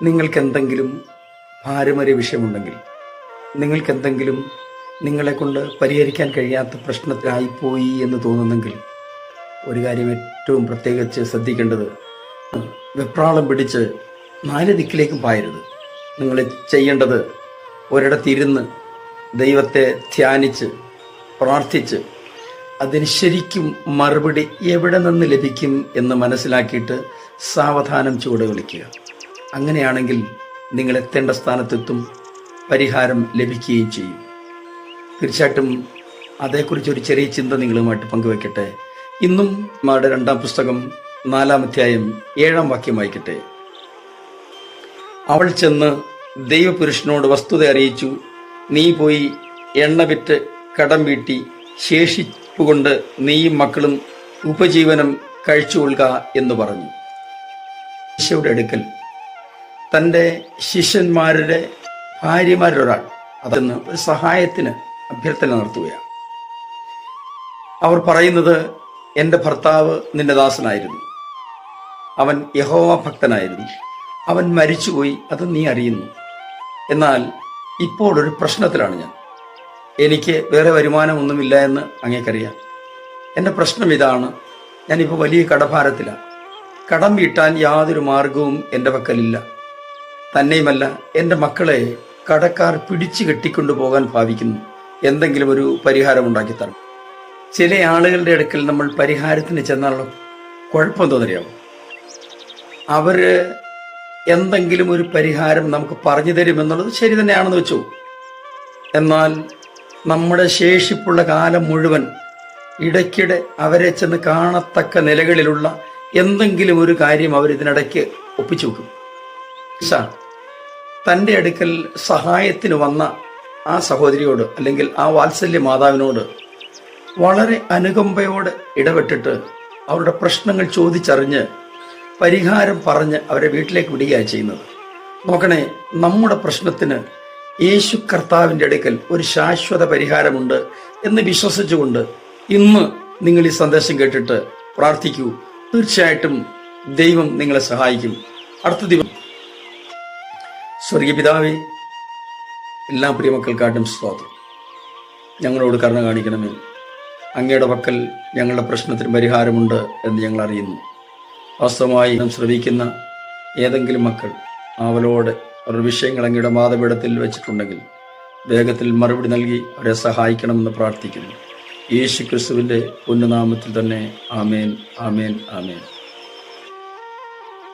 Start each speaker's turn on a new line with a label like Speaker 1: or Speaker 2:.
Speaker 1: നിങ്ങൾക്കെന്തെങ്കിലും ഭാരമേറിയ വിഷയമുണ്ടെങ്കിൽ, നിങ്ങൾക്കെന്തെങ്കിലും നിങ്ങളെക്കൊണ്ട് പരിഹരിക്കാൻ കഴിയാത്ത പ്രശ്നത്തിലായിപ്പോയി എന്ന് തോന്നുന്നെങ്കിൽ, ഒരു കാര്യം ഏറ്റവും പ്രത്യേകിച്ച് ശ്രദ്ധിക്കേണ്ടത്, വെപ്രാളം പിടിച്ച് 4 ദിക്കിലേക്കും പായരുത്. നിങ്ങൾ ചെയ്യേണ്ടത് ഒരിടത്തിരുന്ന് ദൈവത്തെ ധ്യാനിച്ച് പ്രാർത്ഥിച്ച് അതിന് ശരിക്കും മറുപടി എവിടെ നിന്ന് ലഭിക്കും എന്ന് മനസ്സിലാക്കിയിട്ട് സാവധാനം ചുവട് കളിക്കുക. അങ്ങനെയാണെങ്കിൽ നിങ്ങൾ എത്തേണ്ട സ്ഥാനത്തെത്തും, പരിഹാരം ലഭിക്കുകയും ചെയ്യും. തീർച്ചയായിട്ടും അതേക്കുറിച്ചൊരു ചെറിയ ചിന്ത നിങ്ങളുമായിട്ട് പങ്കുവെക്കട്ടെ. ഇന്നും നമ്മുടെ 2-ാം പുസ്തകം 4-ാം അധ്യായം 7-ാം വാക്യം വായിക്കട്ടെ. അവൾ ചെന്ന് ദൈവപുരുഷനോട് വസ്തുത അറിയിച്ചു. നീ പോയി എണ്ണ വിറ്റ് കടം വീട്ടി ശേഷിപ്പുകൊണ്ട് നീയും മക്കളും ഉപജീവനം കഴിച്ചുകൊള്ളുക എന്ന് പറഞ്ഞു. ഈശോയുടെ അടുക്കൽ തൻ്റെ ശിഷ്യന്മാരുടെ ഭാര്യമാരൊരാൾ അതെന്ന് ഒരു സഹായത്തിന് അഭ്യർത്ഥന നടത്തുകയാണ്. അവർ പറയുന്നത്, എൻ്റെ ഭർത്താവ് നിന്റെ ദാസനായിരുന്നു, അവൻ യഹോവ ഭക്തനായിരുന്നു, അവൻ മരിച്ചുപോയി, അത് നീ അറിയുന്നു. എന്നാൽ ഇപ്പോൾ ഒരു പ്രശ്നത്തിലാണ് ഞാൻ. എനിക്ക് വേറെ വരുമാനമൊന്നുമില്ല എന്ന് അങ്ങേക്കറിയാം. എൻ്റെ പ്രശ്നം ഇതാണ്, ഞാനിപ്പോൾ വലിയ കടഭാരത്തിലാണ്. കടം വീട്ടാൻ യാതൊരു മാർഗവും എൻ്റെ പക്കലില്ല. തന്നെയുമല്ല, എൻ്റെ മക്കളെ കടക്കാർ പിടിച്ചു കെട്ടിക്കൊണ്ടു പോകാൻ ഭാവിക്കുന്നു. എന്തെങ്കിലും ഒരു പരിഹാരം ഉണ്ടാക്കി തരണം. ചില ആളുകളുടെ അടുക്കൽ നമ്മൾ പരിഹാരത്തിന് ചെന്നാലുള്ള കുഴപ്പം തോന്നറിയാവും. അവര് എന്തെങ്കിലും ഒരു പരിഹാരം നമുക്ക് പറഞ്ഞു തരുമെന്നുള്ളത് ശരി തന്നെയാണെന്ന് വെച്ചു. എന്നാൽ നമ്മുടെ ശേഷിപ്പുള്ള കാലം മുഴുവൻ ഇടയ്ക്കിടെ അവരെ ചെന്ന് കാണത്തക്ക നിലകളിലുള്ള എന്തെങ്കിലും ഒരു കാര്യം അവരിതിനിടയ്ക്ക് ഒപ്പിച്ചു വെക്കും. തൻ്റെ അടുക്കൽ സഹായത്തിന് വന്ന ആ സഹോദരിയോട് അല്ലെങ്കിൽ ആ വാത്സല്യ മാതാവിനോട് വളരെ അനുകമ്പയോടെ ഇടപെട്ടിട്ട് അവരുടെ പ്രശ്നങ്ങൾ ചോദിച്ചറിഞ്ഞ് പരിഹാരം പറഞ്ഞ് അവരെ വീട്ടിലേക്ക് വിടുകയാണ് ചെയ്യുന്നത്. നോക്കണേ, നമ്മുടെ പ്രശ്നത്തിന് യേശു കർത്താവിൻ്റെ അടുക്കൽ ഒരു ശാശ്വത പരിഹാരമുണ്ട് എന്ന് വിശ്വസിച്ചുകൊണ്ട് ഇന്ന് നിങ്ങൾ ഈ സന്ദേശം കേട്ടിട്ട് പ്രാർത്ഥിക്കൂ. തീർച്ചയായിട്ടും ദൈവം നിങ്ങളെ സഹായിക്കും. അടുത്ത ദിവസം സ്വർഗീയ പിതാവേ, എല്ലാ പ്രിയമക്കൾക്കാട്ടും സ്തോത്രം. ഞങ്ങളോട് കരുണ കാണിക്കണമേ. അങ്ങയുടെ പക്കൽ ഞങ്ങളുടെ പ്രശ്നത്തിന് പരിഹാരമുണ്ട് എന്ന് ഞങ്ങൾ അറിയുന്നു. വാസ്തവമായി നാം ശ്രവിക്കുന്ന ഏതെങ്കിലും മക്കൾ ആവലോടെ അവരുടെ വിഷയങ്ങൾ അങ്ങയുടെ മാതപീഠത്തിൽ വെച്ചിട്ടുണ്ടെങ്കിൽ വേഗത്തിൽ മറുപടി നൽകി അവരെ സഹായിക്കണമെന്ന് പ്രാർത്ഥിക്കുന്നു. യേശു ക്രിസ്തുവിൻ്റെ പുണ്യനാമത്തിൽ തന്നെ. ആമേൻ, ആമേൻ, ആമേൻ.